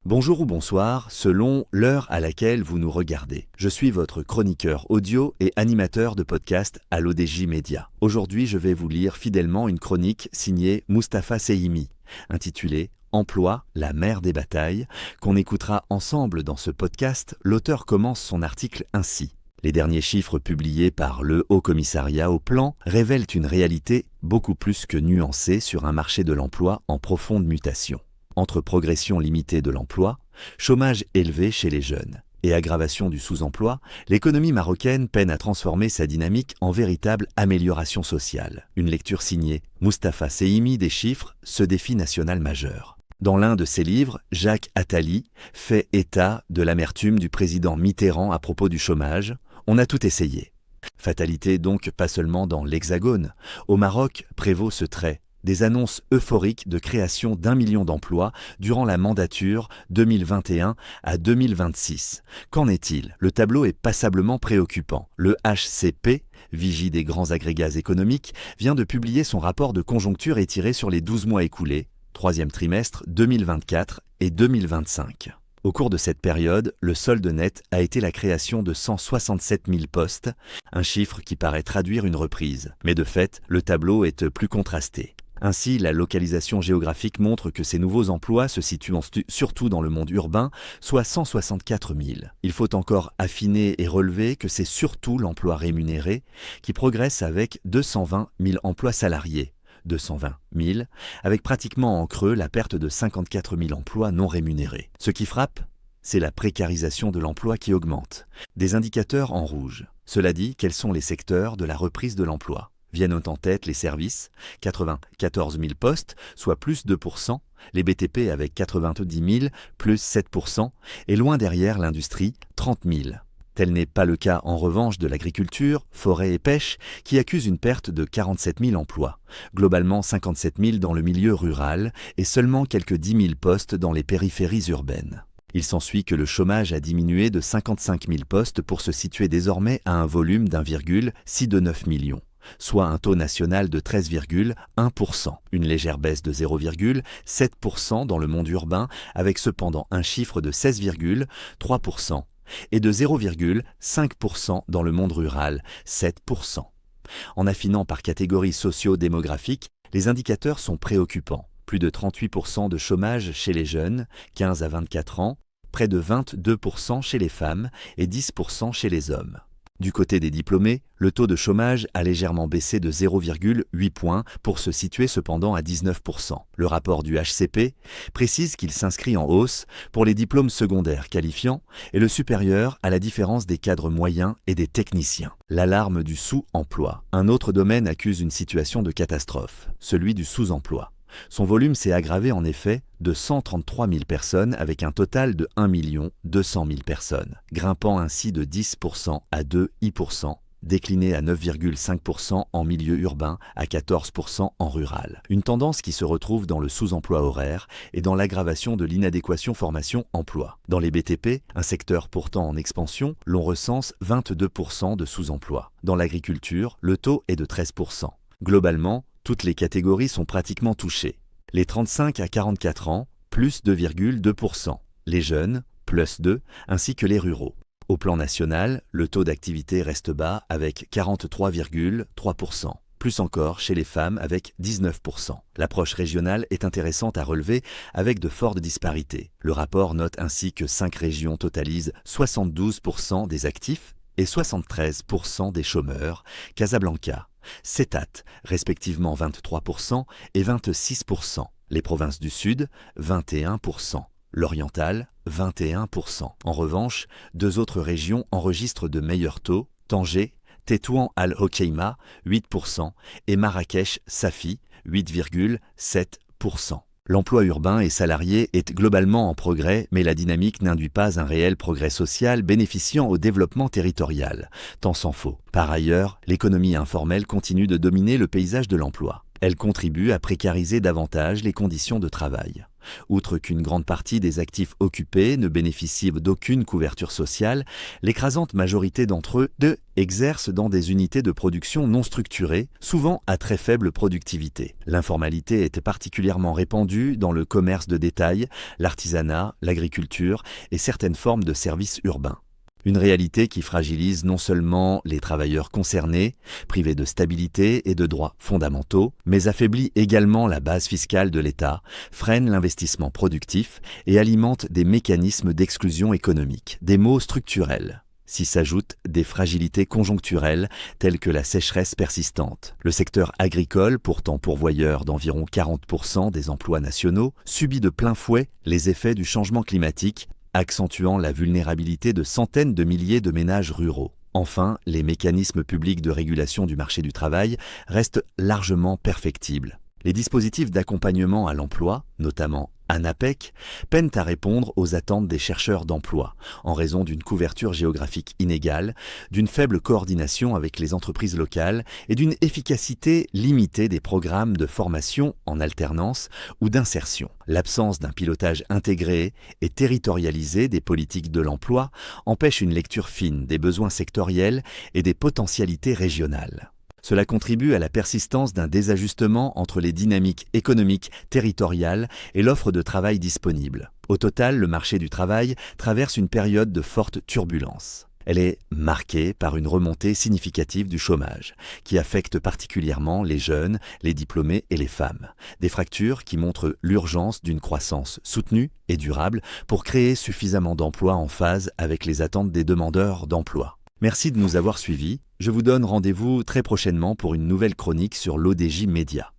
Bonjour ou bonsoir, selon l'heure à laquelle vous nous regardez. Je suis votre chroniqueur audio et animateur de podcast à l'ODJ Média. Aujourd'hui, je vais vous lire fidèlement une chronique signée Mustapha Seyimi, intitulée « Emploi, la mère des batailles », qu'on écoutera ensemble dans ce podcast. L'auteur commence son article ainsi. Les derniers chiffres publiés par le Haut Commissariat au Plan révèlent une réalité beaucoup plus que nuancée sur un marché de l'emploi en profonde mutation. Entre progression limitée de l'emploi, chômage élevé chez les jeunes et aggravation du sous-emploi, l'économie marocaine peine à transformer sa dynamique en véritable amélioration sociale. Une lecture signée Mustapha Seyimi des chiffres, ce défi national majeur. Dans l'un de ses livres, Jacques Attali fait état de l'amertume du président Mitterrand à propos du chômage. On a tout essayé. Fatalité donc pas seulement dans l'Hexagone. Au Maroc prévaut ce trait. Des annonces euphoriques de création d'1 million d'emplois durant la mandature 2021 à 2026. Qu'en est-il? Le tableau est passablement préoccupant. Le HCP, Vigie des grands agrégats économiques, vient de publier son rapport de conjoncture étiré sur les 12 mois écoulés, troisième trimestre 2024 et 2025. Au cours de cette période, le solde net a été la création de 167 000 postes, un chiffre qui paraît traduire une reprise. Mais de fait, le tableau est plus contrasté. Ainsi, la localisation géographique montre que ces nouveaux emplois se situent surtout dans le monde urbain, soit 164 000. Il faut encore affiner et relever que c'est surtout l'emploi rémunéré qui progresse avec 220 000 emplois salariés. 220 000, avec pratiquement en creux la perte de 54 000 emplois non rémunérés. Ce qui frappe, c'est la précarisation de l'emploi qui augmente. Des indicateurs en rouge. Cela dit, quels sont les secteurs de la reprise de l'emploi? Viennent en tête les services, 94 000 postes, soit plus 2%, les BTP avec 90 000, plus 7%, et loin derrière l'industrie, 30 000. Tel n'est pas le cas en revanche de l'agriculture, forêt et pêche, qui accuse une perte de 47 000 emplois, globalement 57 000 dans le milieu rural et seulement quelques 10 000 postes dans les périphéries urbaines. Il s'ensuit que le chômage a diminué de 55 000 postes pour se situer désormais à un volume d'1,629 millions. Soit un taux national de 13,1%, une légère baisse de 0,7% dans le monde urbain, avec cependant un chiffre de 16,3%, et de 0,5% dans le monde rural, 7%. En affinant par catégorie socio-démographique, les indicateurs sont préoccupants. Plus de 38% de chômage chez les jeunes, 15 à 24 ans, près de 22% chez les femmes et 10% chez les hommes. Du côté des diplômés, le taux de chômage a légèrement baissé de 0,8 points pour se situer cependant à 19%. Le rapport du HCP précise qu'il s'inscrit en hausse pour les diplômes secondaires qualifiants et le supérieur à la différence des cadres moyens et des techniciens. L'alarme du sous-emploi. Un autre domaine accuse une situation de catastrophe, celui du sous-emploi. Son volume s'est aggravé en effet de 133 000 personnes avec un total de 1 200 000 personnes, grimpant ainsi de 10% à 2%, décliné à 9,5% en milieu urbain, à 14% en rural. Une tendance qui se retrouve dans le sous-emploi horaire et dans l'aggravation de l'inadéquation formation-emploi. Dans les BTP, un secteur pourtant en expansion, l'on recense 22% de sous-emploi. Dans l'agriculture, le taux est de 13%. Globalement, toutes les catégories sont pratiquement touchées. Les 35 à 44 ans, plus 2,2%. Les jeunes, plus 2, ainsi que les ruraux. Au plan national, le taux d'activité reste bas avec 43,3%. Plus encore chez les femmes avec 19%. L'approche régionale est intéressante à relever avec de fortes disparités. Le rapport note ainsi que 5 régions totalisent 72% des actifs et 73% des chômeurs, Casablanca, Setat, respectivement 23% et 26%. Les provinces du Sud, 21%. L'Oriental, 21%. En revanche, 2 autres régions enregistrent de meilleurs taux, Tanger, Tétouan Al-Hokeima, 8%, et Marrakech-Safi, 8,7%. L'emploi urbain et salarié est globalement en progrès, mais la dynamique n'induit pas un réel progrès social bénéficiant au développement territorial, tant s'en faut. Par ailleurs, l'économie informelle continue de dominer le paysage de l'emploi. Elle contribue à précariser davantage les conditions de travail. Outre qu'une grande partie des actifs occupés ne bénéficient d'aucune couverture sociale, l'écrasante majorité d'entre eux exercent dans des unités de production non structurées, souvent à très faible productivité. L'informalité était particulièrement répandue dans le commerce de détail, l'artisanat, l'agriculture et certaines formes de services urbains. Une réalité qui fragilise non seulement les travailleurs concernés, privés de stabilité et de droits fondamentaux, mais affaiblit également la base fiscale de l'État, freine l'investissement productif et alimente des mécanismes d'exclusion économique, des maux structurels. S'y s'ajoutent des fragilités conjoncturelles telles que la sécheresse persistante. Le secteur agricole, pourtant pourvoyeur d'environ 40% des emplois nationaux, subit de plein fouet les effets du changement climatique, accentuant la vulnérabilité de centaines de milliers de ménages ruraux. Enfin, les mécanismes publics de régulation du marché du travail restent largement perfectibles. Les dispositifs d'accompagnement à l'emploi, notamment ANAPEC, peinent à répondre aux attentes des chercheurs d'emploi, en raison d'une couverture géographique inégale, d'une faible coordination avec les entreprises locales et d'une efficacité limitée des programmes de formation en alternance ou d'insertion. L'absence d'un pilotage intégré et territorialisé des politiques de l'emploi empêche une lecture fine des besoins sectoriels et des potentialités régionales. Cela contribue à la persistance d'un désajustement entre les dynamiques économiques territoriales et l'offre de travail disponible. Au total, le marché du travail traverse une période de forte turbulence. Elle est marquée par une remontée significative du chômage, qui affecte particulièrement les jeunes, les diplômés et les femmes. Des fractures qui montrent l'urgence d'une croissance soutenue et durable pour créer suffisamment d'emplois en phase avec les attentes des demandeurs d'emploi. Merci de nous avoir suivis. Je vous donne rendez-vous très prochainement pour une nouvelle chronique sur l'ODJ Média.